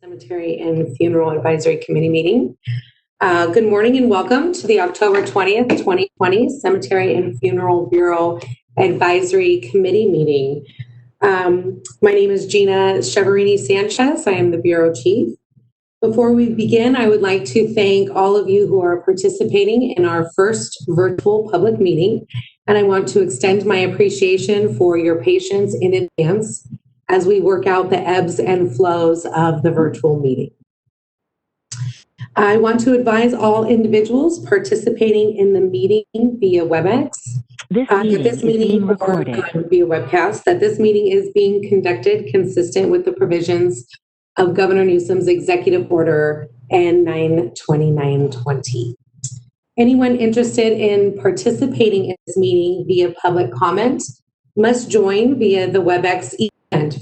Cemetery and Funeral Advisory Committee meeting. Good morning and welcome to the October 20th, 2020 Cemetery and Funeral Bureau Advisory Committee meeting. My name is Gina Cheverini Sanchez. I am the Bureau Chief. Before we begin, I would like to thank all of you who are participating in our first virtual public meeting, and I want to extend my appreciation for your patience in advance as we work out the ebbs and flows of the virtual meeting. I want to advise all individuals participating in the meeting via WebEx This meeting is being recorded via webcast, that this meeting is being conducted consistent with the provisions of Governor Newsom's Executive Order N-92920. Anyone interested in participating in this meeting via public comment must join via the WebEx event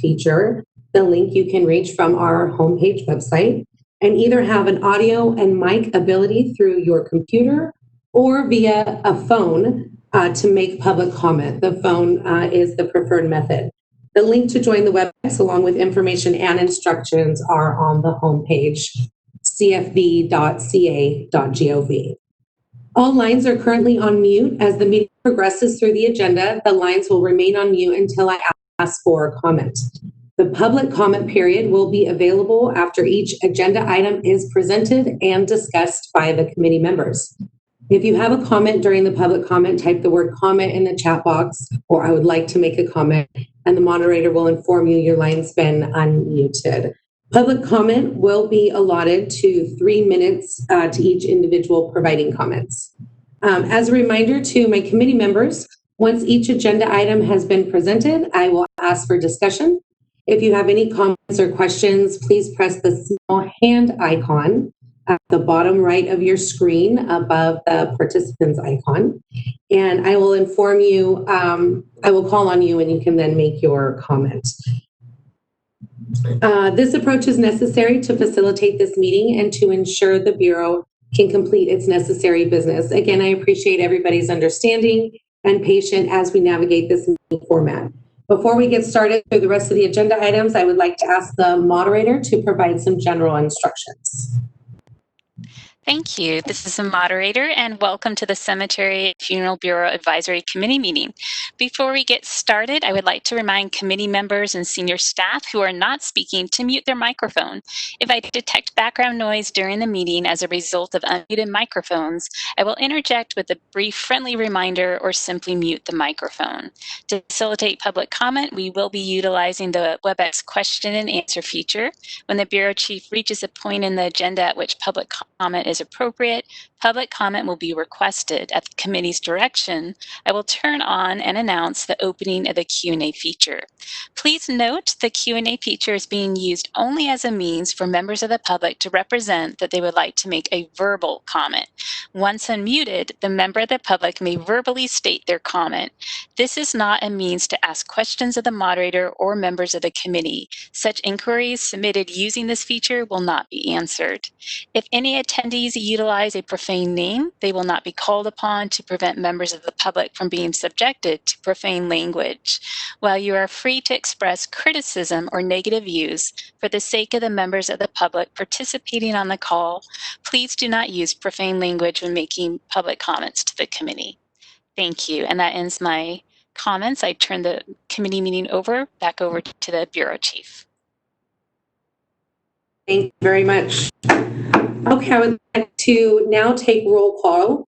feature, the link you can reach from our homepage website, and either have an audio and mic ability through your computer or via a phone to make public comment. The phone is the preferred method. The link to join the WebEx along with information and instructions are on the homepage, cfb.ca.gov. All lines are currently on mute. As the meeting progresses through the agenda, the lines will remain on mute until I ask for comment. The public comment period will be available after each agenda item is presented and discussed by the committee members. If you have a comment during the public comment, type the word comment in the chat box, or I would like to make a comment, and the moderator will inform you your line's been unmuted. Public comment will be allotted to 3 minutes to each individual providing comments. As a reminder to my committee members, once each agenda item has been presented, I will ask for discussion. If you have any comments or questions, please press the small hand icon at the bottom right of your screen above the participants icon. And I will inform you, I will call on you and you can then make your comment. This approach is necessary to facilitate this meeting and to ensure the Bureau can complete its necessary business. Again, I appreciate everybody's understanding and patience as we navigate this meeting format. Before we get started through the rest of the agenda items, I would like to ask the moderator to provide some general instructions. Thank you. This is the moderator, and welcome to the Cemetery and Funeral Bureau Advisory Committee meeting. Before we get started, I would like to remind committee members and senior staff who are not speaking to mute their microphone. If I detect background noise during the meeting as a result of unmuted microphones, I will interject with a brief friendly reminder or simply mute the microphone. To facilitate public comment, we will be utilizing the WebEx question and answer feature. When the Bureau Chief reaches a point in the agenda at which public comment is appropriate, public comment will be requested. At the committee's direction, I will turn on and announce the opening of the Q&A feature. Please note the Q&A feature is being used only as a means for members of the public to represent that they would like to make a verbal comment. Once unmuted, the member of the public may verbally state their comment. This is not a means to ask questions of the moderator or members of the committee. Such inquiries submitted using this feature will not be answered. If any attendees utilize a profane name, they will not be called upon to prevent members of the public from being subjected to profane language. While you are free to express criticism or negative views, for the sake of the members of the public participating on the call, please do not use profane language when making public comments to the committee. Thank you. And that ends my comments. I turn the committee meeting back over to the Bureau Chief. Thank you very much. Okay, I would like to now take roll call.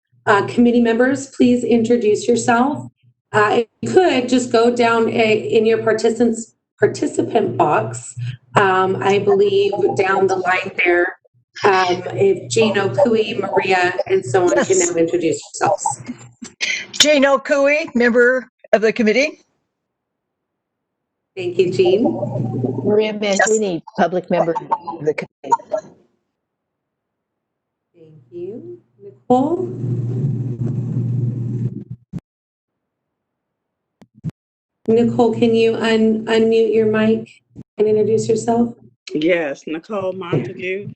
Committee members, please introduce yourself. If you could just go down in your participant box, I believe down the line there, if Jane Okui, Maria, and so on can now introduce yourselves. Jane Okui, member of the committee. Thank you, Jean. Maria Mantini, public member of the committee. Thank you. Nicole? Nicole, can you unmute your mic and introduce yourself? Yes, Nicole Montague.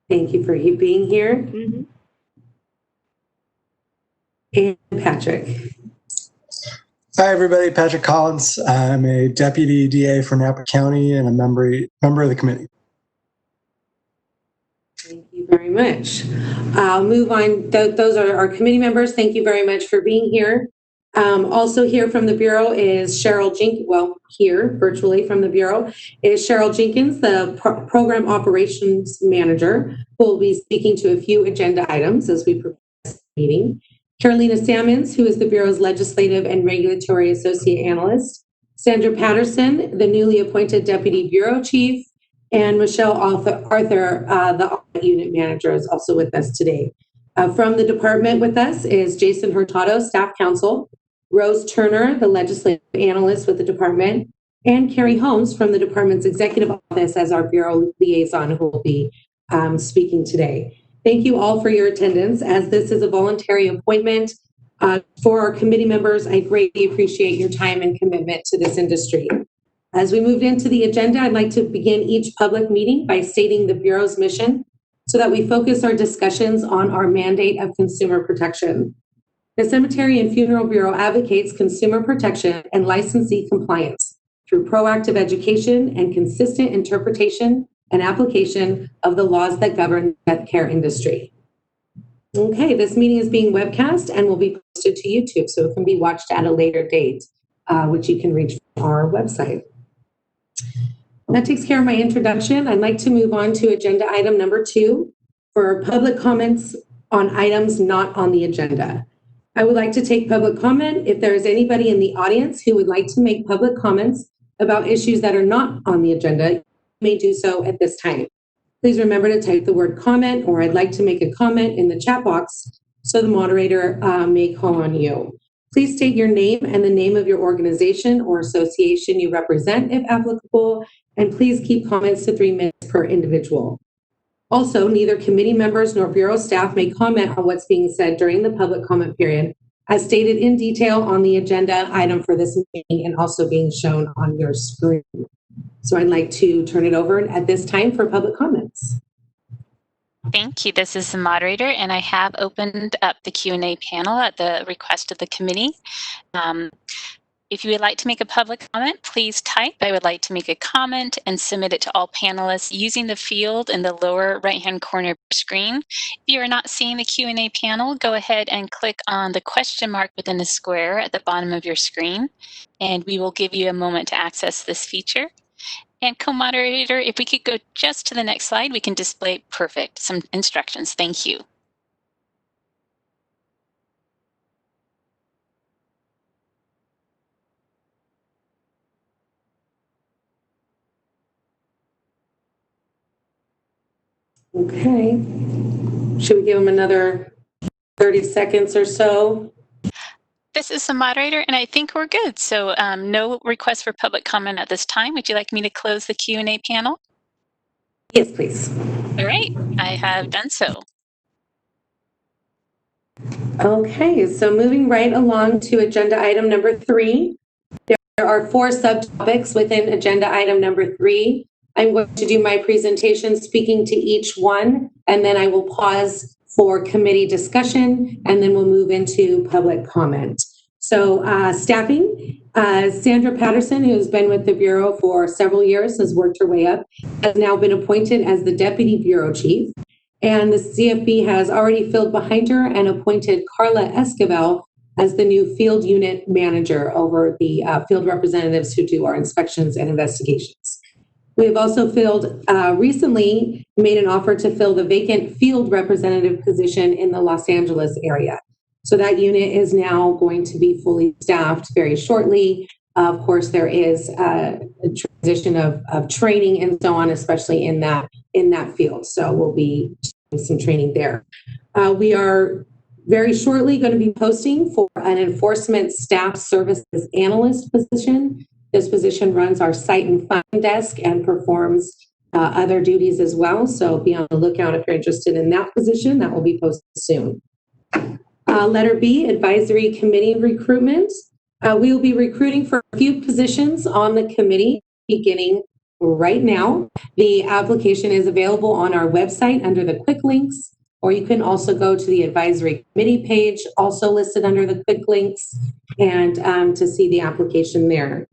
Thank you for being here. Mm-hmm. And Patrick. Hi, everybody. Patrick Collins. I'm a deputy DA for Napa County and a member of the committee. Thank you very much. I'll move on. Those are our committee members. Thank you very much for being here. Also here from the Bureau is Cheryl Jenkins. Well, here virtually from the Bureau is Cheryl Jenkins, the Program Operations Manager, who will be speaking to a few agenda items as we prepare this meeting. Carolina Sammons, who is the Bureau's Legislative and Regulatory Associate Analyst. Sandra Patterson, the newly appointed Deputy Bureau Chief. And Michelle Arthur, the Audit Unit Manager, is also with us today. From the department with us is Jason Hurtado, Staff Counsel, Rose Turner, the Legislative Analyst with the department, and Carrie Holmes from the department's Executive Office as our Bureau Liaison, who will be speaking today. Thank you all for your attendance. As this is a voluntary appointment for our committee members, I greatly appreciate your time and commitment to this industry. As we moved into the agenda, I'd like to begin each public meeting by stating the Bureau's mission so that we focus our discussions on our mandate of consumer protection. The Cemetery and Funeral Bureau advocates consumer protection and licensee compliance through proactive education and consistent interpretation and application of the laws that govern the death care industry. Okay, this meeting is being webcast and will be posted to YouTube, so it can be watched at a later date, which you can reach from our website. That takes care of my introduction. I'd like to move on to agenda item number 2 for public comments on items not on the agenda. I would like to take public comment. If there is anybody in the audience who would like to make public comments about issues that are not on the agenda, you may do so at this time. Please remember to type the word comment or I'd like to make a comment in the chat box so the moderator may call on you. Please state your name and the name of your organization or association you represent if applicable, and please keep comments to 3 minutes per individual. Also, neither committee members nor Bureau staff may comment on what's being said during the public comment period, as stated in detail on the agenda item for this meeting and also being shown on your screen. So I'd like to turn it over at this time for public comments. Thank you. This is the moderator, and I have opened up the Q&A panel at the request of the committee. If you would like to make a public comment, please type "I would like to make a comment" and submit it to all panelists using the field in the lower right-hand corner of your screen. If you are not seeing the Q&A panel, go ahead and click on the question mark within the square at the bottom of your screen, and we will give you a moment to access this feature. And co-moderator, if we could go just to the next slide, we can display perfect some instructions. Thank you. Okay. Should we give them another 30 seconds or so? This is the moderator, and I think we're good. So no request for public comment at this time. Would you like me to close the Q&A panel? Yes, please. All right, I have done so. Okay, so moving right along to agenda item number 3. There are 4 subtopics within agenda item number 3. I'm going to do my presentation speaking to each one, and then I will pause for committee discussion, and then we'll move into public comment. So staffing, Sandra Patterson, who has been with the Bureau for several years, has worked her way up, has now been appointed as the Deputy Bureau Chief. And the CFB has already filled behind her and appointed Carla Esquivel as the new Field Unit Manager over the field representatives who do our inspections and investigations. We have also recently made an offer to fill the vacant field representative position in the Los Angeles area. So that unit is now going to be fully staffed very shortly. Of course, there is a transition of training and so on, especially in that field. So we'll be doing some training there. We are very shortly going to be posting for an enforcement staff services analyst position. This position runs our site and fund desk and performs other duties as well. So be on the lookout if you're interested in that position. That will be posted soon. Letter B, advisory committee recruitment. We will be recruiting for a few positions on the committee beginning right now. The application is available on our website under the quick links, or you can also go to the advisory committee page, also listed under the quick links, and to see the application there.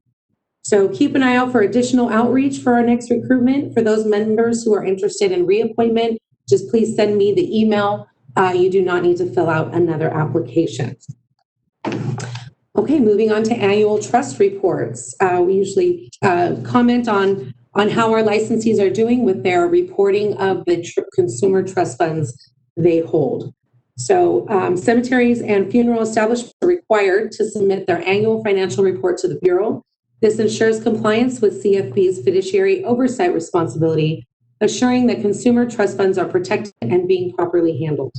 So keep an eye out for additional outreach for our next recruitment. For those members who are interested in reappointment, just please send me the email. You do not need to fill out another application. Okay, moving on to annual trust reports. We usually comment on how our licensees are doing with their reporting of the consumer trust funds they hold. So cemeteries and funeral establishments are required to submit their annual financial report to the Bureau. This ensures compliance with CFB's fiduciary oversight responsibility, assuring that consumer trust funds are protected and being properly handled.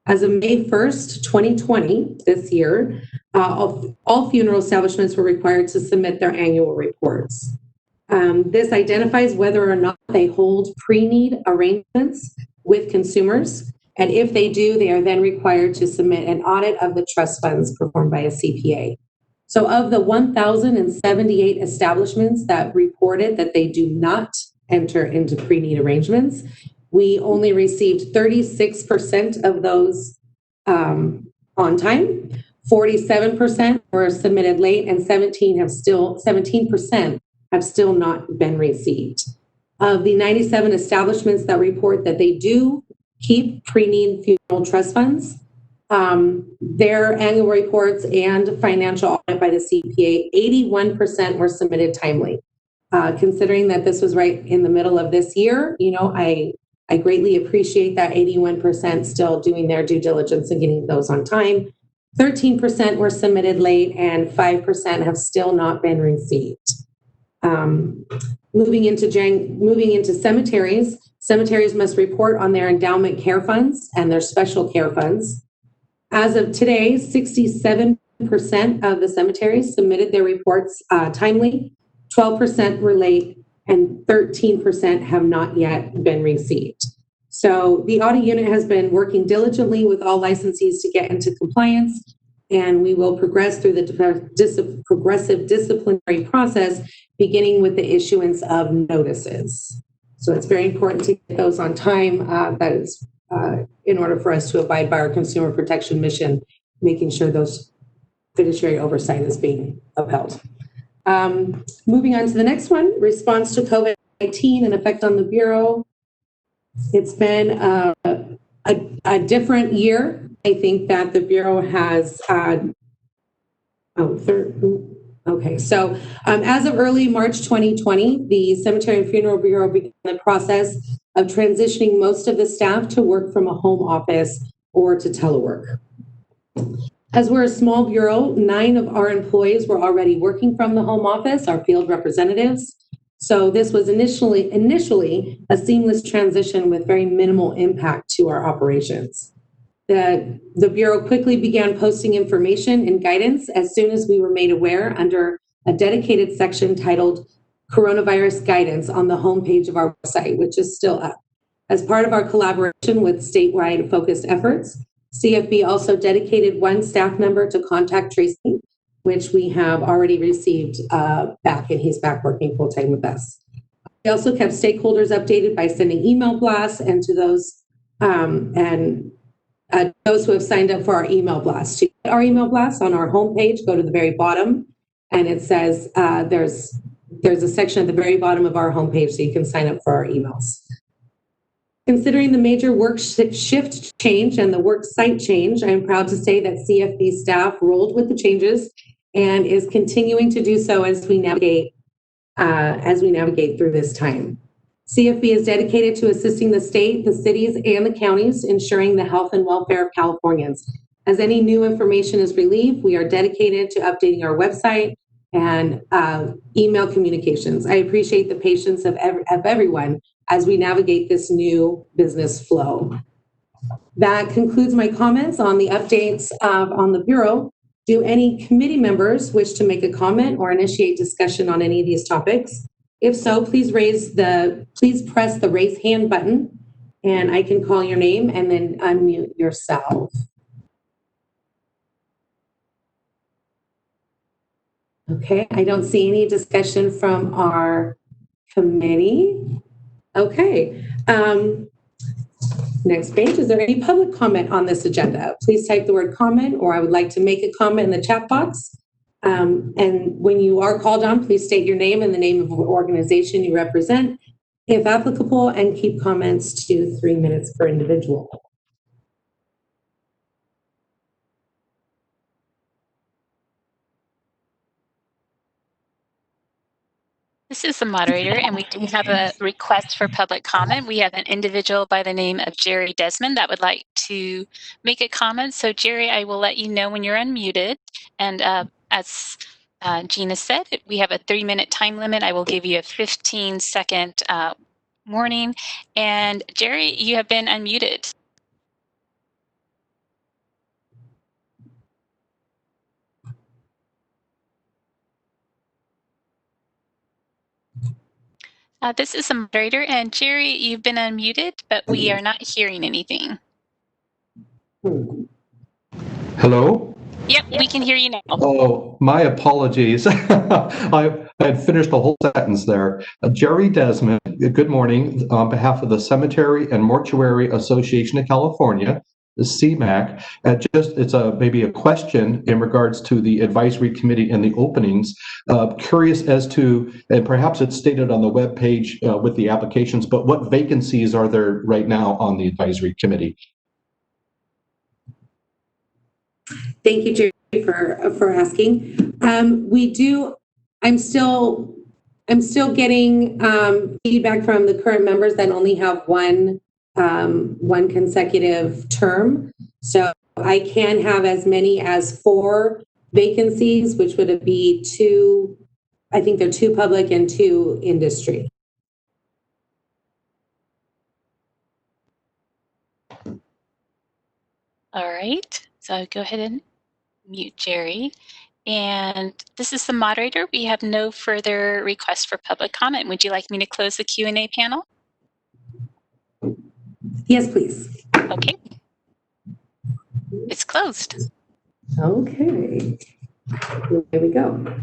As of May 1st, 2020, this year, all funeral establishments were required to submit their annual reports. This identifies whether or not they hold pre-need arrangements with consumers. And if they do, they are then required to submit an audit of the trust funds performed by a CPA. So of the 1,078 establishments that reported that they do not enter into pre-need arrangements, we only received 36% of those on time, 47% were submitted late, and 17% have still not been received. Of the 97 establishments that report that they do keep pre-need funeral trust funds, their annual reports and financial audit by the CPA, 81% were submitted timely. Considering that this was right in the middle of this year, I greatly appreciate that 81% still doing their due diligence and getting those on time. 13% were submitted late, and 5% have still not been received. Moving into cemeteries, cemeteries must report on their endowment care funds and their special care funds. As of today, 67% of the cemeteries submitted their reports timely, 12% were late, and 13% have not yet been received. So the audit unit has been working diligently with all licensees to get into compliance, and we will progress through the progressive disciplinary process, beginning with the issuance of notices. So it's very important to get those on time. That is in order for us to abide by our consumer protection mission, making sure those fiduciary oversight is being upheld. Moving on to the next one, response to COVID-19 and effect on the Bureau. It's been a different year. I think that the Bureau has had, so as of early March 2020, the Cemetery and Funeral Bureau began the process of transitioning most of the staff to work from a home office or to telework. As we're a small bureau, 9 of our employees were already working from the home office, our field representatives. So this was initially a seamless transition with very minimal impact to our operations. The Bureau quickly began posting information and guidance as soon as we were made aware under a dedicated section titled Coronavirus Guidance on the homepage of our website, which is still up. As part of our collaboration with statewide focused efforts, CFB also dedicated 1 staff member to contact tracing, which we have already received back, and he's back working full-time with us. We also kept stakeholders updated by sending email blasts, and to those those who have signed up for our email blast. To get our email blast on our homepage, go to the very bottom, and it says there's a section at the very bottom of our homepage so you can sign up for our emails. Considering the major work shift change and the work site change, I'm proud to say that CFB staff rolled with the changes and is continuing to do so as we navigate through this time. CFB is dedicated to assisting the state, the cities, and the counties, ensuring the health and welfare of Californians. As any new information is relieved, we are dedicated to updating our website and email communications. I appreciate the patience of everyone as we navigate this new business flow. That concludes my comments on the updates on the Bureau. Do any committee members wish to make a comment or initiate discussion on any of these topics? If so, please press the raise hand button, and I can call your name and then unmute yourself. Okay, I don't see any discussion from our committee. Okay, Next page, is there any public comment on this agenda? Please type the word comment, or I would like to make a comment in the chat box. And when you are called on, please state your name and the name of the organization you represent, if applicable, and keep comments to 3 minutes per individual. This is the moderator, and we do have a request for public comment. We have an individual by the name of Jerry Desmond that would like to make a comment. So, Jerry, I will let you know when you're unmuted. And as Gina said, we have a 3-minute time limit. I will give you a 15-second warning. And Jerry, you have been unmuted. This is the moderator, and Jerry, you've been unmuted, but we are not hearing anything. Hello? Yep, we can hear you now. Oh, my apologies. I had finished the whole sentence there. Jerry Desmond, good morning. On behalf of the Cemetery and Mortuary Association of California, the CMAC, it's maybe a question in regards to the advisory committee and the openings. Curious as to, and perhaps it's stated on the web page with the applications, but what vacancies are there right now on the advisory committee? Thank you, Jerry, for asking. I'm still getting feedback from the current members that only have one consecutive term. So I can have as many as 4 vacancies, which would be 2, I think they're 2 public and 2 industry. All right, so go ahead and mute Jerry. And this is the moderator. We have no further requests for public comment. Would you like me to close the Q&A panel? Yes, please. Okay. It's closed. Okay. There we go.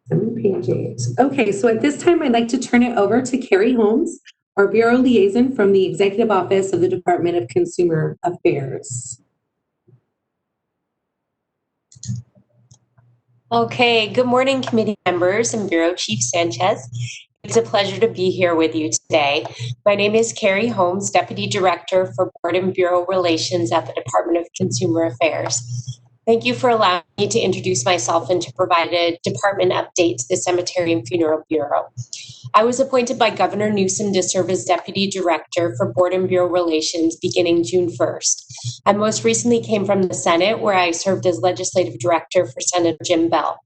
Page 8. Okay, so at this time, I'd like to turn it over to Carrie Holmes, our Bureau Liaison from the Executive Office of the Department of Consumer Affairs. Okay, good morning, committee members and Bureau Chief Sanchez. It's a pleasure to be here with you today. My name is Carrie Holmes, Deputy Director for Board and Bureau Relations at the Department of Consumer Affairs. Thank you for allowing me to introduce myself and to provide a department update to the Cemetery and Funeral Bureau. I was appointed by Governor Newsom to serve as Deputy Director for Board and Bureau Relations beginning June 1st. I most recently came from the Senate, where I served as Legislative Director for Senator Jim Bell.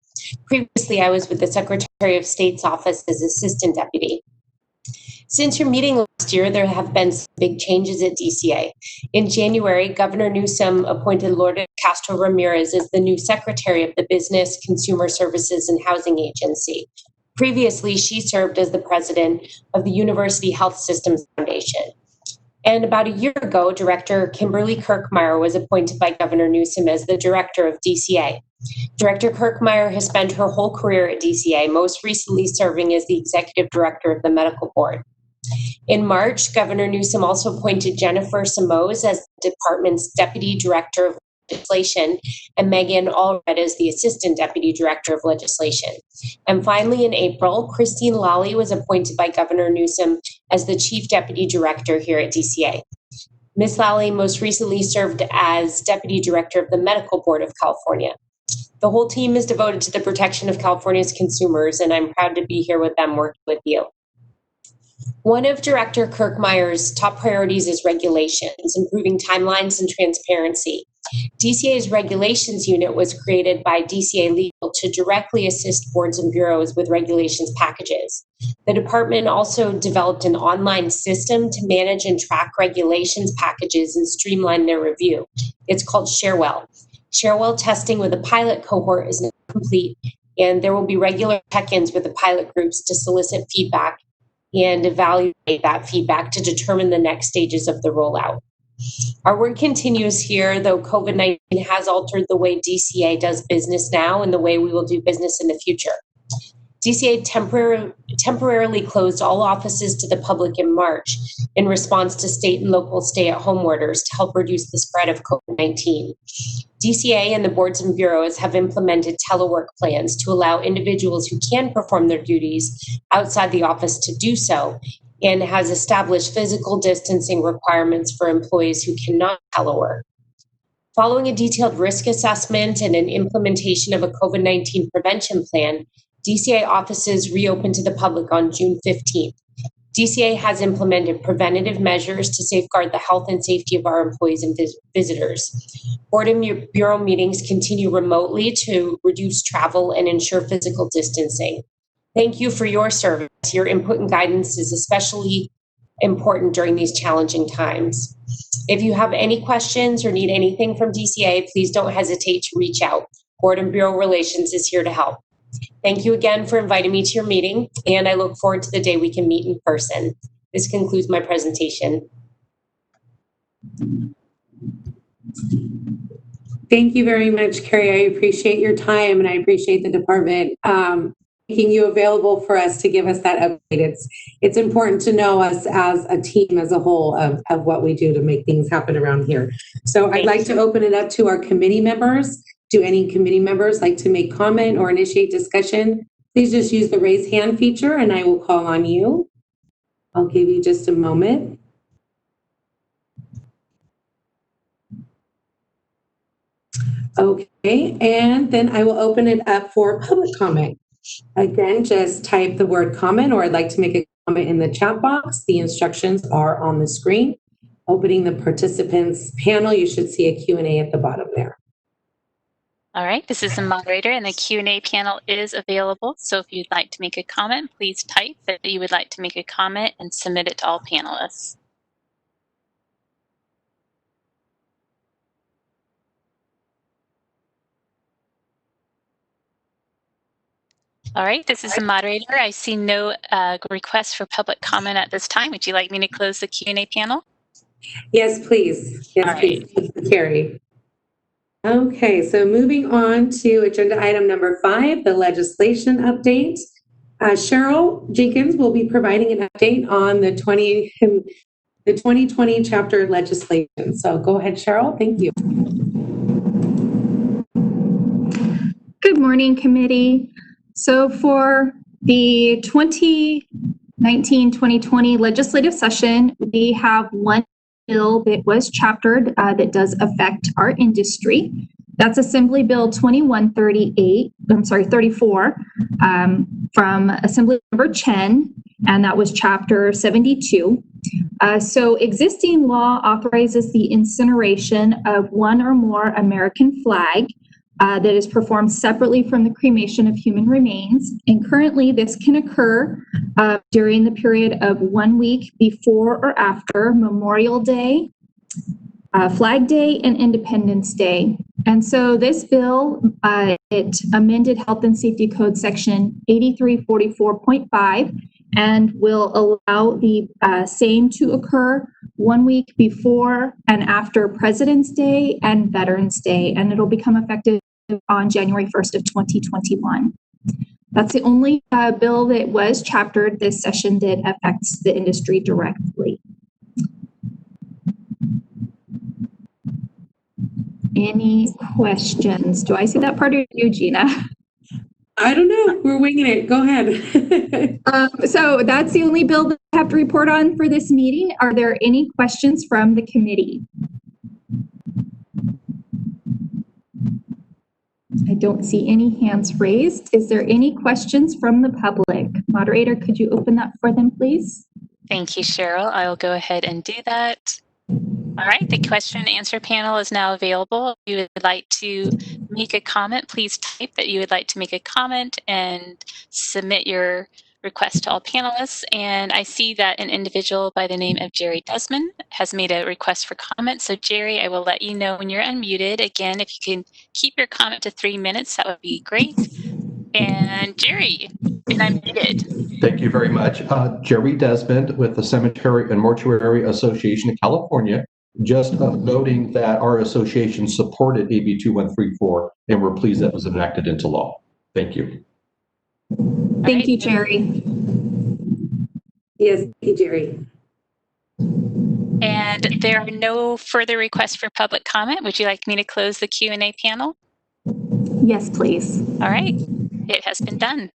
Previously, I was with the Secretary of State's office as Assistant Deputy. Since your meeting last year, there have been some big changes at DCA. In January, Governor Newsom appointed Lourdes Castro Ramirez as the new Secretary of the Business, Consumer Services, and Housing Agency. Previously, she served as the President of the University Health Systems Foundation. And about a year ago, Director Kimberly Kirkmeyer was appointed by Governor Newsom as the Director of DCA. Director Kirkmeyer has spent her whole career at DCA, most recently serving as the Executive Director of the Medical Board. In March, Governor Newsom also appointed Jennifer Simoes as the department's Deputy Director of Legislation and Megan Allred as the Assistant Deputy Director of Legislation. And finally, in April, Christine Lally was appointed by Governor Newsom as the Chief Deputy Director here at DCA. Ms. Lally most recently served as Deputy Director of the Medical Board of California. The whole team is devoted to the protection of California's consumers, and I'm proud to be here with them working with you. One of Director Kirkmeyer's top priorities is regulations, improving timelines and transparency. DCA's regulations unit was created by DCA Legal to directly assist boards and bureaus with regulations packages. The department also developed an online system to manage and track regulations packages and streamline their review. It's called Sharewell. Sharewell testing with a pilot cohort is now complete, and there will be regular check-ins with the pilot groups to solicit feedback and evaluate that feedback to determine the next stages of the rollout. Our work continues here, though COVID-19 has altered the way DCA does business now and the way we will do business in the future. DCA temporarily closed all offices to the public in March in response to state and local stay-at-home orders to help reduce the spread of COVID-19. DCA and the boards and bureaus have implemented telework plans to allow individuals who can perform their duties outside the office to do so, and has established physical distancing requirements for employees who cannot telework. Following a detailed risk assessment and an implementation of a COVID-19 prevention plan, DCA offices reopened to the public on June 15th. DCA has implemented preventative measures to safeguard the health and safety of our employees and visitors. Board and bureau meetings continue remotely to reduce travel and ensure physical distancing. Thank you for your service. Your input and guidance is especially important during these challenging times. If you have any questions or need anything from DCA, please don't hesitate to reach out. Board and Bureau Relations is here to help. Thank you again for inviting me to your meeting, and I look forward to the day we can meet in person. This concludes my presentation. Thank you very much, Carrie. I appreciate your time, and I appreciate the department making you available for us to give us that update. It's important to know us as a team as a whole of what we do to make things happen around here. So I'd like to open it up to our committee members. Do any committee members like to make comment or initiate discussion? Please just use the raise hand feature and I will call on you. I'll give you just a moment. Okay, and then I will open it up for public comment. Again, just type the word comment, or I'd like to make a comment in the chat box. The instructions are on the screen. Opening the participants panel, you should see a Q&A at the bottom there. All right, this is the moderator and the Q&A panel is available. So if you'd like to make a comment, please type that you would like to make a comment and submit it to all panelists. All right, this is the moderator. I see no requests for public comment at this time. Would you like me to close the Q&A panel? Yes, please. Yes, please. Carrie. Okay, so moving on to agenda item number 5, the legislation update. Cheryl Jenkins will be providing an update on the 2020 chapter legislation. So go ahead, Cheryl. Thank you. Good morning, committee. So for the 2019-2020 legislative session, we have one bill that was chaptered that does affect our industry. That's Assembly Bill 34 from Assembly Member Chen, and that was Chapter 72. So existing law authorizes the incineration of one or more American flag that is performed separately from the cremation of human remains. And currently this can occur during the period of 1 week before or after Memorial Day, Flag Day, and Independence Day. And so this bill, it amended Health and Safety Code Section 8344.5 and will allow the same to occur 1 week before and after President's Day and Veterans Day, and it'll become effective on January 1st of 2021. That's the only bill that was chaptered this session that affects the industry directly. Any questions? Do I see that part of you, Gina? I don't know. We're winging it. Go ahead. So that's the only bill that I have to report on for this meeting. Are there any questions from the committee? I don't see any hands raised. Is there any questions from the public? Moderator, could you open that for them, please? Thank you, Cheryl. I will go ahead and do that. All right, the question and answer panel is now available. If you would like to make a comment, please type that you would like to make a comment and submit your request to all panelists. And I see that an individual by the name of Jerry Desmond has made a request for comment. So Jerry, I will let you know when you're unmuted. Again, if you can keep your comment to 3 minutes, that would be great. And Jerry, you're unmuted. Thank you very much. Jerry Desmond with the Cemetery and Mortuary Association of California. Just noting that our association supported AB 2134, and we're pleased that was enacted into law. Thank you. Thank you, Jerry. Yes, thank you, Jerry. And there are no further requests for public comment. Would you like me to close the Q&A panel? Yes, please. All right, it has been done.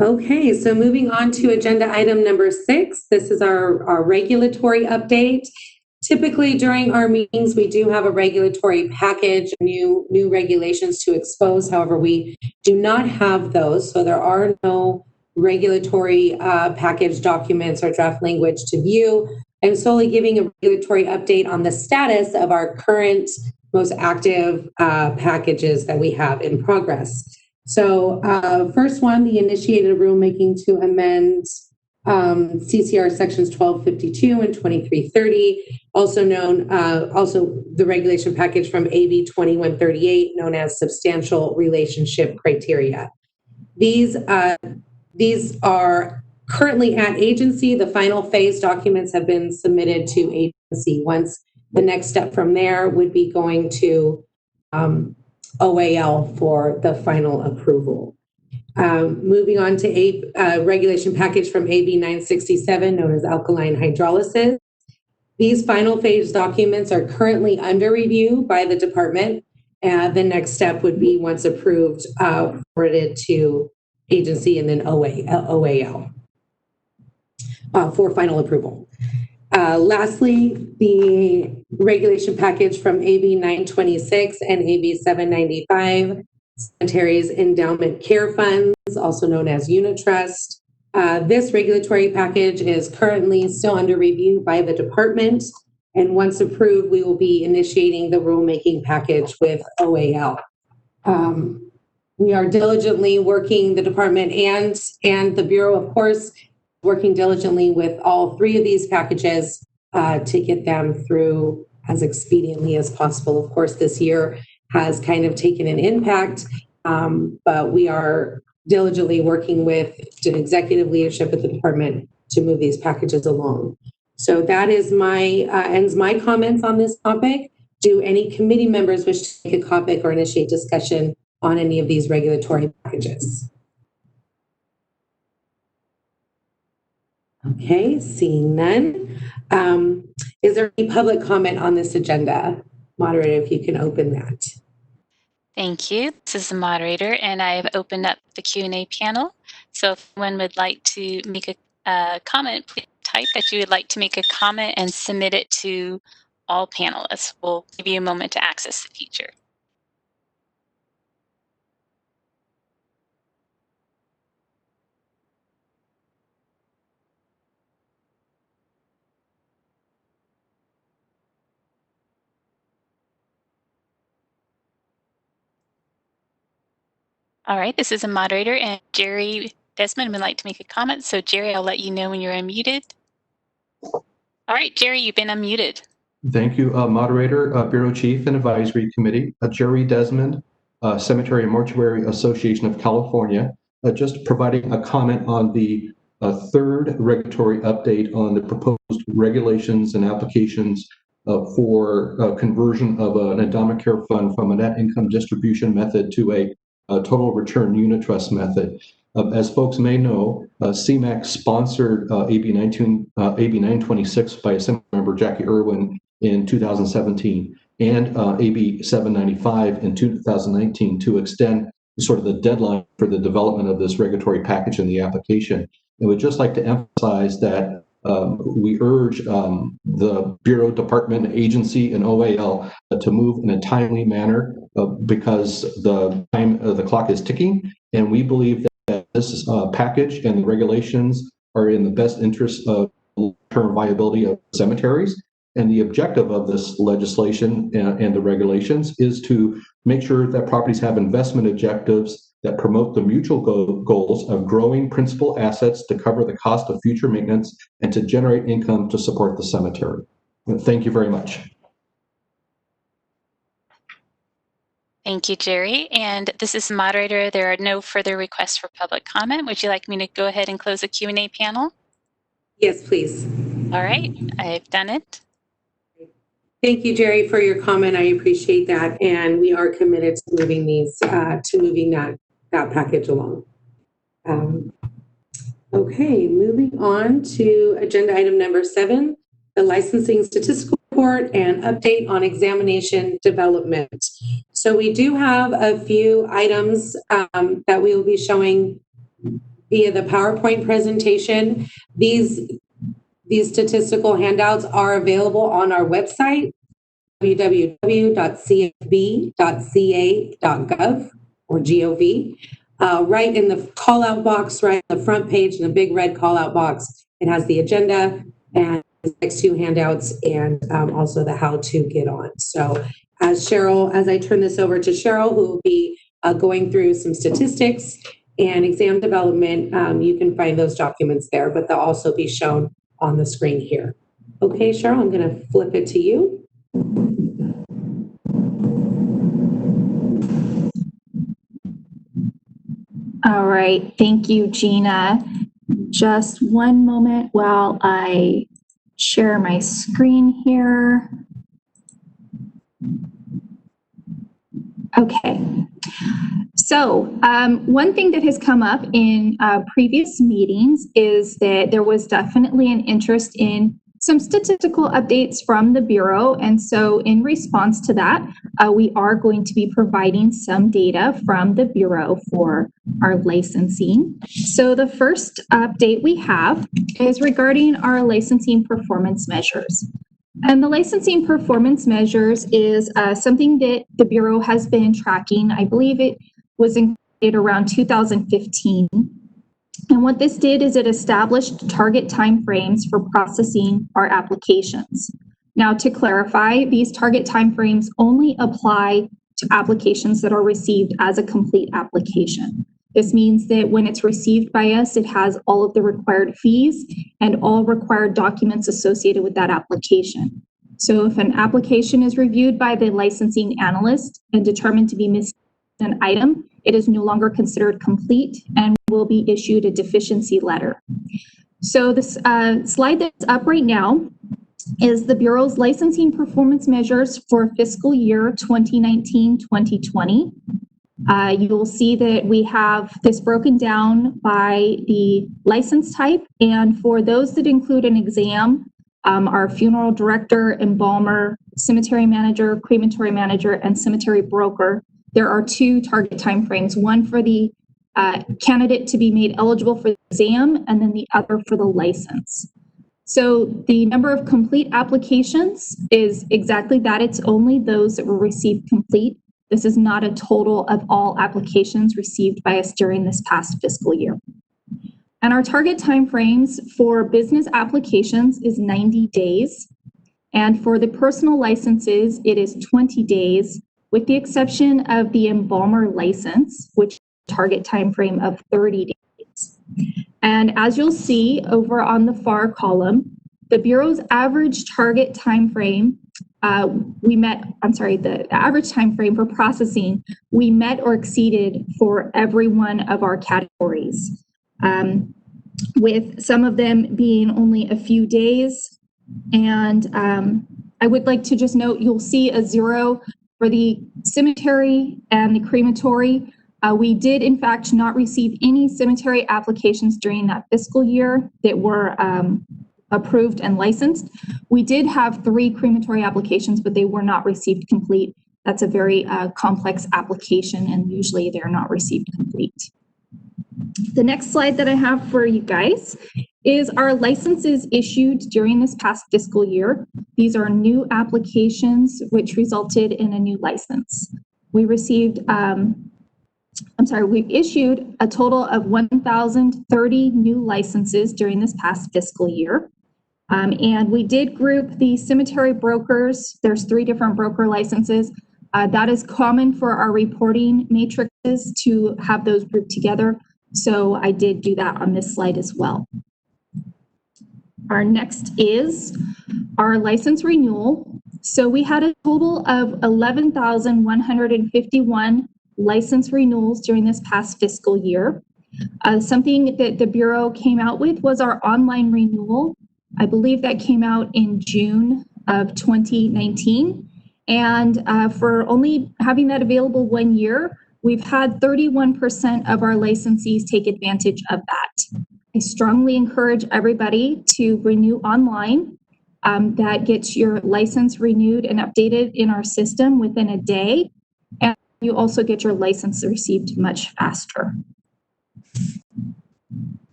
Okay, so moving on to agenda item number 6. This is our regulatory update. Typically during our meetings, we do have a regulatory package, new regulations to expose. However, we do not have those, so there are no regulatory package documents or draft language to view. I'm solely giving a regulatory update on the status of our current most active packages that we have in progress. So first one, the initiated rulemaking to amend CCR sections 1252 and 2330, also the regulation package from AB 2138, known as substantial relationship criteria. These are currently at agency. The final phase documents have been submitted to agency. Once the next step from there would be going to OAL for the final approval. Moving on to a regulation package from AB 967, known as alkaline hydrolysis. These final phase documents are currently under review by the department. The next step would be, once approved, forwarded to agency and then OAL for final approval. Lastly, the regulation package from AB 926 and AB 795, Cemeteries Endowment Care Funds, also known as Unitrust. This regulatory package is currently still under review by the department, and once approved, we will be initiating the rulemaking package with OAL. We are diligently working, the department and the Bureau, of course, working diligently with all 3 of these packages to get them through as expediently as possible. Of course, this year has kind of taken an impact, but we are diligently working with the executive leadership at the department to move these packages along. So that is ends my comments on this topic. Do any committee members wish to make a topic or initiate discussion on any of these regulatory packages? Okay, seeing none. Is there any public comment on this agenda? Moderator, if you can open that. Thank you. This is the moderator, and I have opened up the Q&A panel. So if anyone would like to make a comment, please type that you would like to make a comment and submit it to all panelists. We'll give you a moment to access the feature. All right, this is a moderator, and Jerry Desmond would like to make a comment. So Jerry, I'll let you know when you're unmuted. All right, Jerry, you've been unmuted. Thank you, moderator, Bureau Chief and Advisory Committee. Jerry Desmond, Cemetery and Mortuary Association of California, just providing a comment on the 3rd regulatory update on the proposed regulations and applications for conversion of an endowment care fund from a net income distribution method to a total return unit trust method. As folks may know, CMAQ sponsored AB 926 by Assemblymember Jackie Irwin in 2017 and AB 795 in 2019 to extend sort of the deadline for the development of this regulatory package and the application. And would just like to emphasize that we urge the Bureau, Department, Agency, and OAL to move in a timely manner because the clock is ticking, and we believe that this package and the regulations are in the best interest of long-term viability of cemeteries. And the objective of this legislation and the regulations is to make sure that properties have investment objectives that promote the mutual goals of growing principal assets to cover the cost of future maintenance and to generate income to support the cemetery. And thank you very much. Thank you, Jerry. And this is the moderator. There are no further requests for public comment. Would you like me to go ahead and close the Q&A panel? Yes, please. All right, I've done it. Thank you, Jerry, for your comment. I appreciate that. And we are committed to moving that that package along. Okay, moving on to agenda item number 7, the licensing statistical report and update on examination development. So we do have a few items that we will be showing via the PowerPoint presentation. These statistical handouts are available on our website, www.cfb.ca.gov or gov. Right in the call-out box, right on the front page, in the big red call-out box, it has the agenda and the next 2 handouts and also the how to get on. So as I turn this over to Cheryl, who will be going through some statistics and exam development, you can find those documents there, but they'll also be shown on the screen here. Okay, Cheryl, I'm going to flip it to you. All right, thank you, Gina. Just one moment while I share my screen here. Okay. So one thing that has come up in previous meetings is that there was definitely an interest in some statistical updates from the Bureau. And so in response to that, we are going to be providing some data from the Bureau for our licensing. So the first update we have is regarding our licensing performance measures. And the licensing performance measures is something that the Bureau has been tracking. I believe it was included around 2015. And what this did is it established target timeframes for processing our applications. Now, to clarify, these target timeframes only apply to applications that are received as a complete application. This means that when it's received by us, it has all of the required fees and all required documents associated with that application. So if an application is reviewed by the licensing analyst and determined to be missing an item, it is no longer considered complete and will be issued a deficiency letter. So this slide that's up right now is the Bureau's licensing performance measures for fiscal year 2019-2020. You'll see that we have this broken down by the license type, and for those that include an exam, our funeral director, embalmer, cemetery manager, crematory manager, and cemetery broker, there are 2 target timeframes, one for the candidate to be made eligible for the exam, and then the other for the license. So the number of complete applications is exactly that. It's only those that were received complete. This is not a total of all applications received by us during this past fiscal year. And our target timeframes for business applications is 90 days. And for the personal licenses, it is 20 days, with the exception of the embalmer license, which target timeframe of 30 days. And as you'll see over on the far column, the Bureau's average target timeframe the average time frame for processing, we met or exceeded for every one of our categories, with some of them being only a few days. And I would like to just note, you'll see a 0 for the cemetery and the crematory. We did, in fact, not receive any cemetery applications during that fiscal year that were approved and licensed. We did have 3 crematory applications, but they were not received complete. That's a very complex application, and usually they're not received complete. The next slide that I have for you guys is our licenses issued during this past fiscal year. These are new applications which resulted in a new license. We received, we issued a total of 1,030 new licenses during this past fiscal year. And we did group the cemetery brokers. There's 3 different broker licenses. That is common for our reporting matrices to have those grouped together. So I did do that on this slide as well. Our next is our license renewal. So we had a total of 11,151 license renewals during this past fiscal year. Something that the Bureau came out with was our online renewal. I believe that came out in June of 2019. And for only having that available 1 year, we've had 31% of our licensees take advantage of that. I strongly encourage everybody to renew online. That gets your license renewed and updated in our system within a day. And you also get your license received much faster.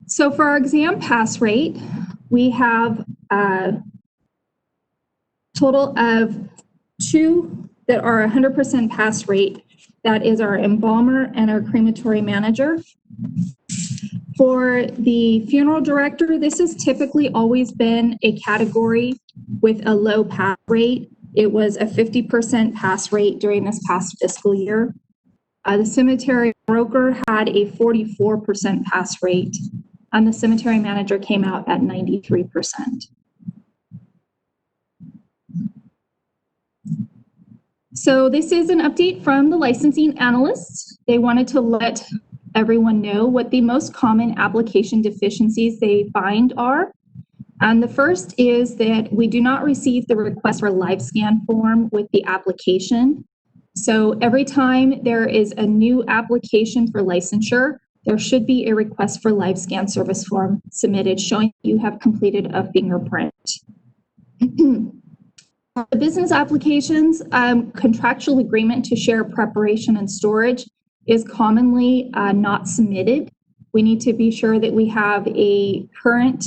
So for our exam pass rate, we have a total of 2 that are 100% pass rate. That is our embalmer and our crematory manager. For the funeral director, this has typically always been a category with a low pass rate. It was a 50% pass rate during this past fiscal year. The cemetery broker had a 44% pass rate, and the cemetery manager came out at 93%. So this is an update from the licensing analysts. They wanted to let everyone know what the most common application deficiencies they find are. And the first is that we do not receive the request for live scan form with the application. So every time there is a new application for licensure, there should be a request for live scan service form submitted showing you have completed a fingerprint. The business applications, contractual agreement to share preparation and storage is commonly not submitted. We need to be sure that we have a current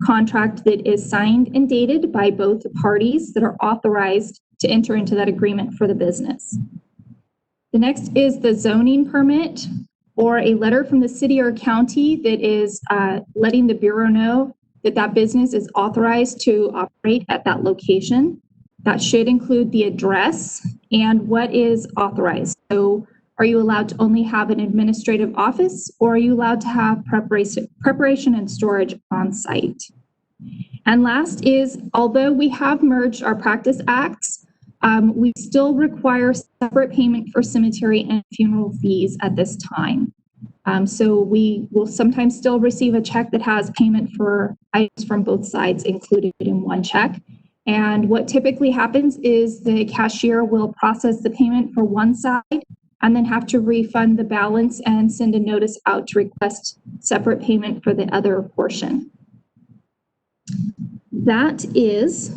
contract that is signed and dated by both parties that are authorized to enter into that agreement for the business. The next is the zoning permit or a letter from the city or county that is letting the Bureau know that that business is authorized to operate at that location. That should include the address and what is authorized. So are you allowed to only have an administrative office, or are you allowed to have preparation and storage on site? And last is, although we have merged our practice acts, we still require separate payment for cemetery and funeral fees at this time. So we will sometimes still receive a check that has payment for items from both sides included in one check. And what typically happens is the cashier will process the payment for one side and then have to refund the balance and send a notice out to request separate payment for the other portion. That is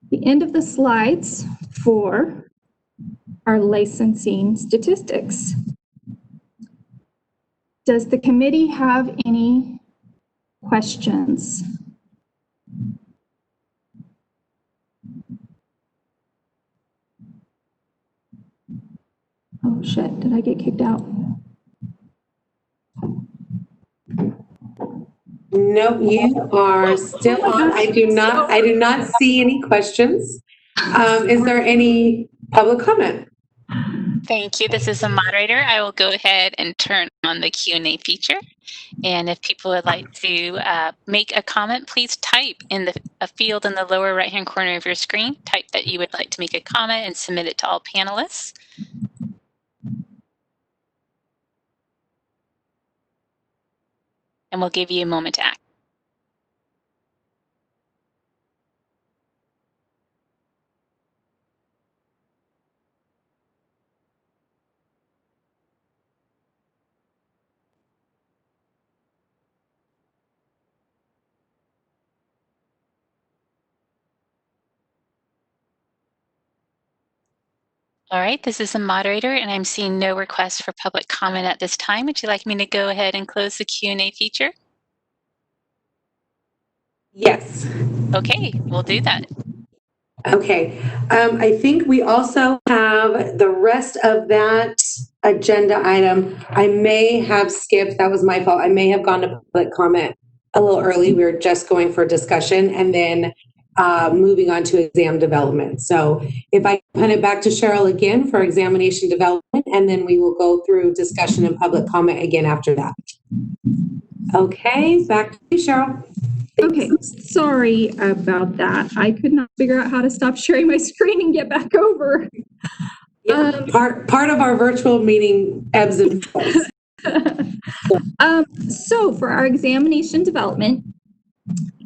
the end of the slides for our licensing statistics. Does the committee have any questions? Oh shit, did I get kicked out? No, you are still on. I do not see any questions. Is there any public comment? Thank you. This is a moderator. I will go ahead and turn on the Q&A feature. And if people would like to make a comment, please type in a field in the lower right-hand corner of your screen. Type that you would like to make a comment and submit it to all panelists. And we'll give you a moment to act. All right, this is the moderator, and I'm seeing no requests for public comment at this time. Would you like me to go ahead and close the Q&A feature? Yes. Okay, we'll do that. Okay. I think we also have the rest of that agenda item. I may have skipped, that was my fault. I may have gone to public comment a little early. We were just going for discussion and then moving on to exam development. So if I hand it back to Cheryl again for examination development, and then we will go through discussion and public comment again after that. Okay, back to you, Cheryl. Okay, sorry about that. I could not figure out how to stop sharing my screen and get back over. Yeah, part of our virtual meeting ebbs and flows. So for our examination development,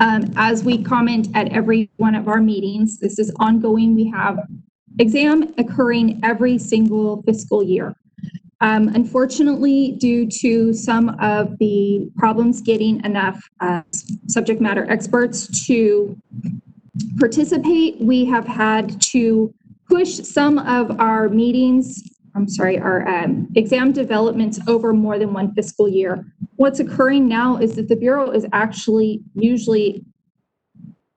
as we comment at every one of our meetings, this is ongoing. We have exam occurring every single fiscal year. Unfortunately, due to some of the problems getting enough subject matter experts to participate, we have had to push some of our our exam developments over more than one fiscal year. What's occurring now is that the Bureau is actually usually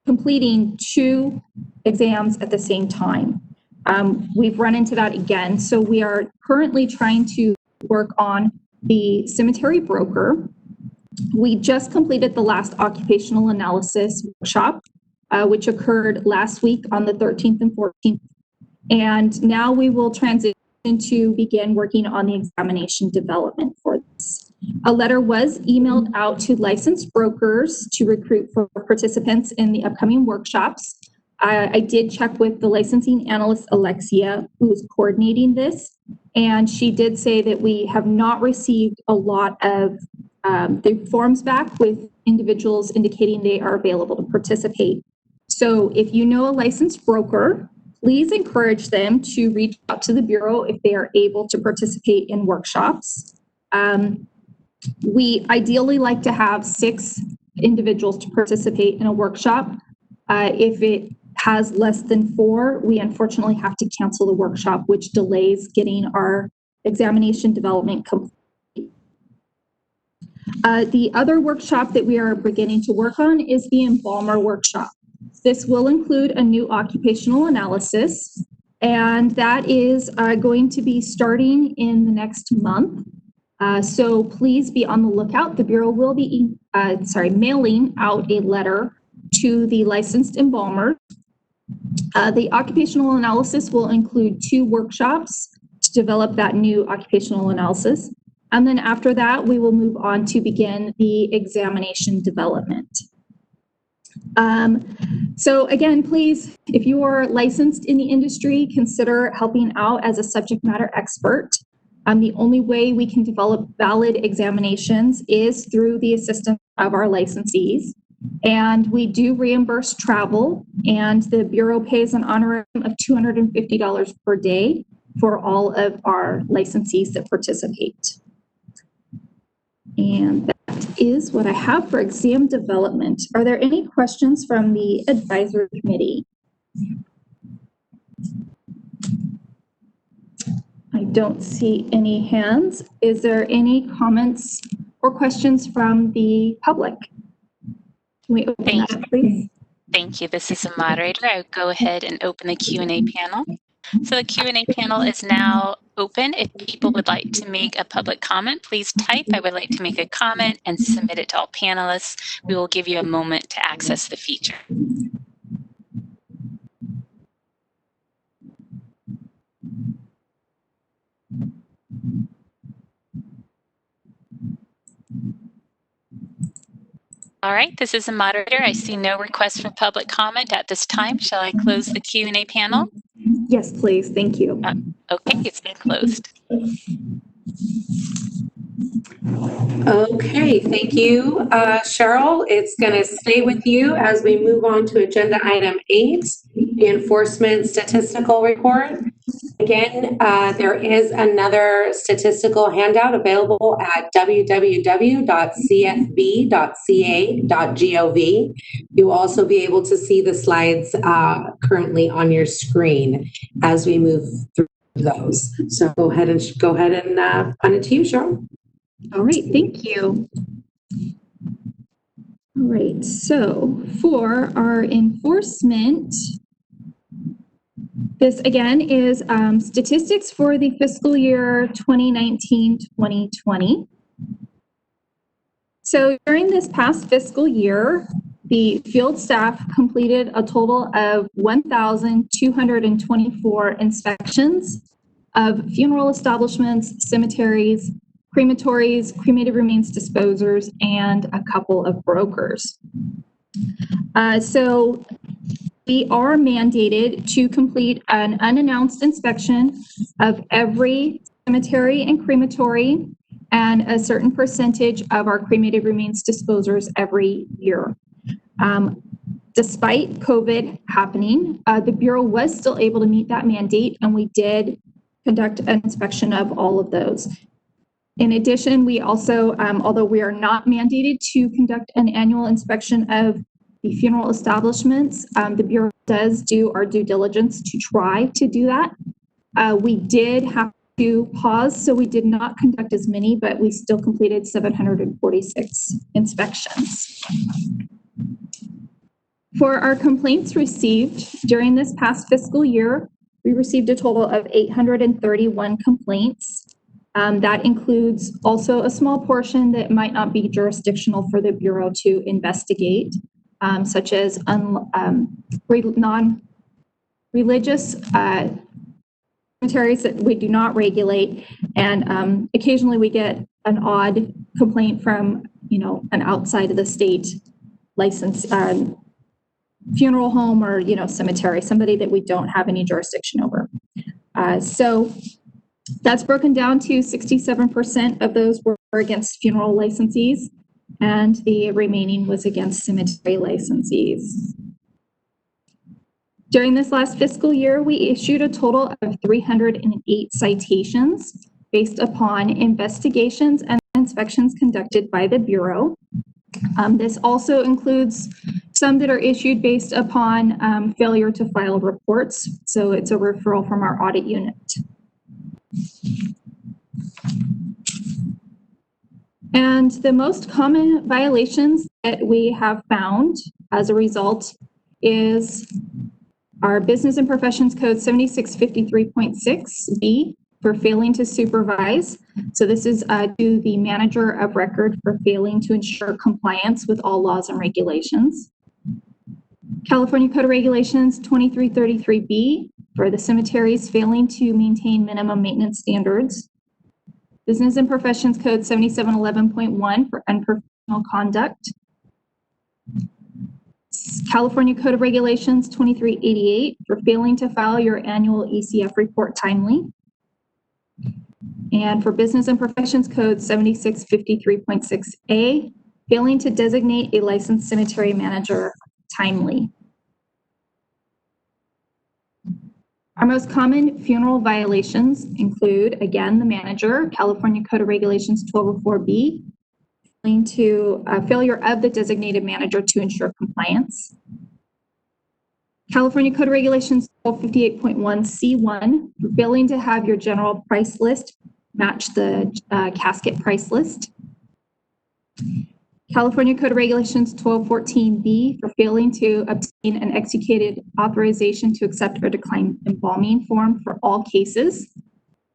completing 2 exams at the same time. We've run into that again. So we are currently trying to work on the cemetery broker. We just completed the last occupational analysis workshop, which occurred last week on the 13th and 14th. And now we will transition to begin working on the examination development for this. A letter was emailed out to licensed brokers to recruit for participants in the upcoming workshops. I did check with the licensing analyst, Alexia, who is coordinating this, and she did say that we have not received a lot of the forms back with individuals indicating they are available to participate. So if you know a licensed broker, please encourage them to reach out to the Bureau if they are able to participate in workshops. We ideally like to have 6 individuals to participate in a workshop. If it has less than 4, we unfortunately have to cancel the workshop, which delays getting our examination development complete. The other workshop that we are beginning to work on is the embalmer workshop. This will include a new occupational analysis, and that is going to be starting in the next month. So please be on the lookout. The Bureau will be mailing out a letter to the licensed embalmers. The occupational analysis will include 2 workshops to develop that new occupational analysis. And then after that, we will move on to begin the examination development. So again, please, if you are licensed in the industry, consider helping out as a subject matter expert. The only way we can develop valid examinations is through the assistance of our licensees. And we do reimburse travel, and the Bureau pays an honorarium of $250 per day for all of our licensees that participate. And that is what I have for exam development. Are there any questions from the advisory committee? I don't see any hands. Is there any comments or questions from the public? Can we open that up, please? Thank you. This is a moderator. I would go ahead and open the Q&A panel. So the Q&A panel is now open. If people would like to make a public comment, please type, "I would like to make a comment," and submit it to all panelists. We will give you a moment to access the feature. All right, this is a moderator. I see no request for public comment at this time. Shall I close the Q&A panel? Yes, please. Thank you. Okay, it's been closed. Okay, thank you, Cheryl. It's going to stay with you as we move on to agenda item 8, the enforcement statistical report. Again, there is another statistical handout available at www.cfb.ca.gov. You'll also be able to see the slides currently on your screen as we move through those. So go ahead and on it to you, Cheryl. All right, thank you. All right, so for our enforcement, this again is statistics for the fiscal year 2019-2020. So during this past fiscal year, the field staff completed a total of 1,224 inspections of funeral establishments, cemeteries, crematories, cremated remains disposers, and a couple of brokers. So we are mandated to complete an unannounced inspection of every cemetery and crematory and a certain percentage of our cremated remains disposers every year. Despite COVID happening, the Bureau was still able to meet that mandate, and we did conduct an inspection of all of those. In addition, we also, although we are not mandated to conduct an annual inspection of the funeral establishments, the Bureau does do our due diligence to try to do that. We did have to pause, so we did not conduct as many, but we still completed 746 inspections. For our complaints received during this past fiscal year, we received a total of 831 complaints. That includes also a small portion that might not be jurisdictional for the Bureau to investigate, such as non-religious cemeteries that we do not regulate. And occasionally we get an odd complaint from, an outside of the state license funeral home or, cemetery, somebody that we don't have any jurisdiction over. So that's broken down to 67% of those were against funeral licensees, and the remaining was against cemetery licensees. During this last fiscal year, we issued a total of 308 citations based upon investigations and inspections conducted by the Bureau. This also includes some that are issued based upon failure to file reports. So it's a referral from our audit unit. And the most common violations that we have found as a result is our Business and Professions Code 7653.6B for failing to supervise. So this is to the manager of record for failing to ensure compliance with all laws and regulations. California Code of Regulations 2333B for the cemeteries failing to maintain minimum maintenance standards. Business and Professions Code 7711.1 for unprofessional conduct. California Code of Regulations 2388 for failing to file your annual ECF report timely. And for Business and Professions Code 7653.6A, failing to designate a licensed cemetery manager timely. Our most common funeral violations include, again, the manager, California Code of Regulations 1204B, failure of the designated manager to ensure compliance. California Code of Regulations 1258.1C1, failing to have your general price list match the casket price list. California Code of Regulations 1214B for failing to obtain an executed authorization to accept or decline embalming form for all cases.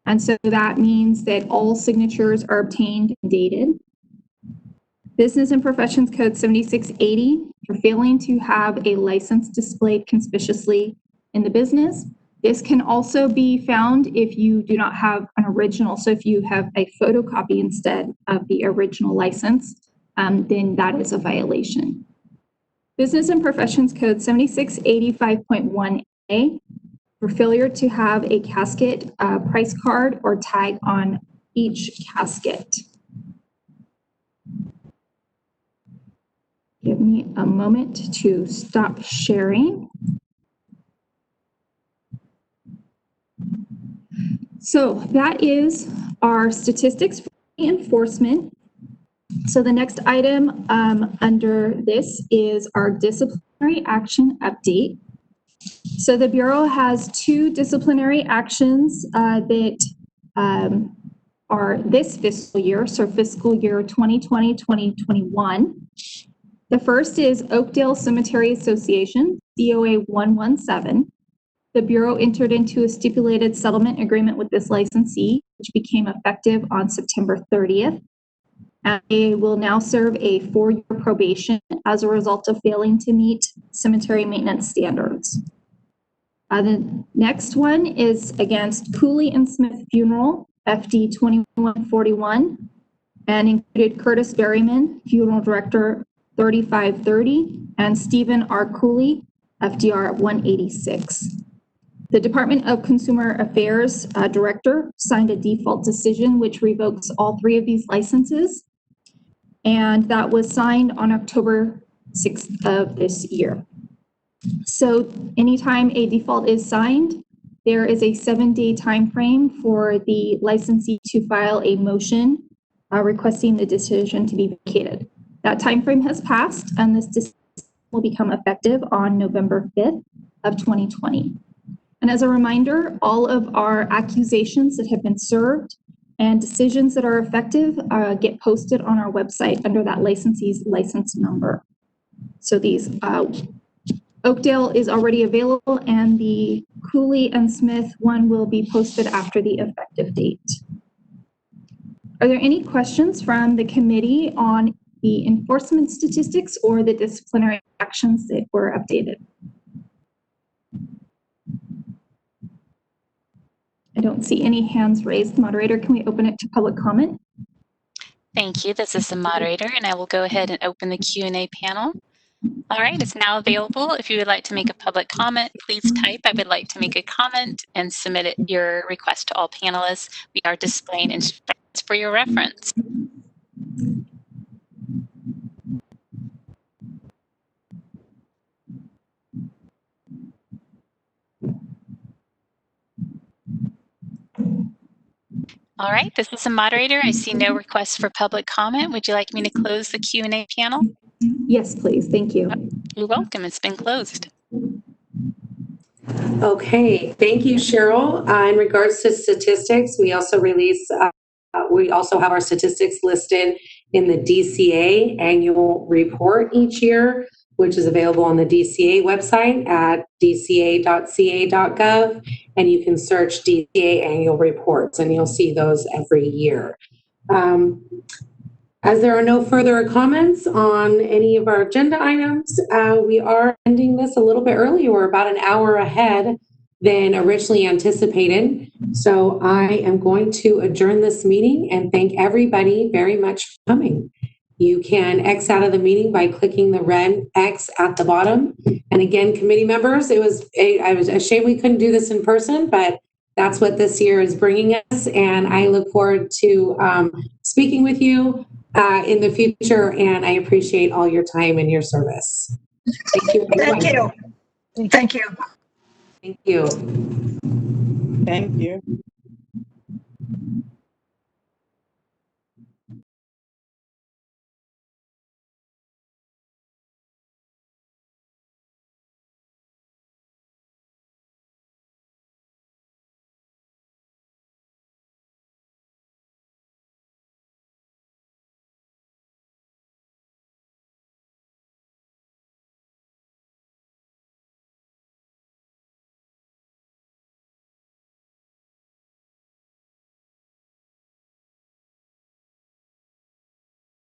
And so that means that all signatures are obtained and dated. Business and Professions Code 7680 for failing to have a license displayed conspicuously in the business. This can also be found if you do not have an original. So if you have a photocopy instead of the original license, then that is a violation. Business and Professions Code 7685.1A for failure to have a casket price card or tag on each casket. Give me a moment to stop sharing. So that is our statistics for enforcement. So the next item under this is our disciplinary action update. So the Bureau has 2 disciplinary actions that are this fiscal year, so fiscal year 2020-2021. The first is Oakdale Cemetery Association, COA 117. The Bureau entered into a stipulated settlement agreement with this licensee, which became effective on September 30th. And they will now serve a 4-year probation as a result of failing to meet cemetery maintenance standards. The next one is against Cooley and Smith Funeral, FD 2141, and included Curtis Berryman, Funeral Director 3530, and Stephen R. Cooley, FDR 186. The Department of Consumer Affairs Director signed a default decision which revokes all 3 of these licenses, and that was signed on October 6th of this year. So anytime a default is signed, there is a 7-day time frame for the licensee to file a motion requesting the decision to be vacated. That time frame has passed, and this decision will become effective on November 5th of 2020. And as a reminder, all of our accusations that have been served and decisions that are effective get posted on our website under that licensee's license number. So these Oakdale is already available, and the Cooley and Smith one will be posted after the effective date. Are there any questions from the committee on the enforcement statistics or the disciplinary actions that were updated? I don't see any hands raised. Moderator, can we open it to public comment? Thank you. This is the moderator, and I will go ahead and open the Q&A panel. All right, it's now available. If you would like to make a public comment, please type "I would like to make a comment" and submit your request to all panelists. We are displaying instructions for your reference. All right, this is the moderator. I see no requests for public comment. Would you like me to close the Q&A panel? Yes, please. Thank you. You're welcome. It's been closed. Okay, thank you, Cheryl. In regards to statistics, we also have our statistics listed in the DCA annual report each year, which is available on the DCA website at dca.ca.gov, and you can search DCA annual reports, and you'll see those every year. As there are no further comments on any of our agenda items, we are ending this a little bit early. We're about an hour ahead than originally anticipated. So I am going to adjourn this meeting and thank everybody very much for coming. You can X out of the meeting by clicking the red X at the bottom. And again, committee members, I was ashamed we couldn't do this in person, but that's what this year is bringing us. And I look forward to speaking with you in the future, and I appreciate all your time and your service. Thank you. Thank you. Thank you. Thank you. Thank you.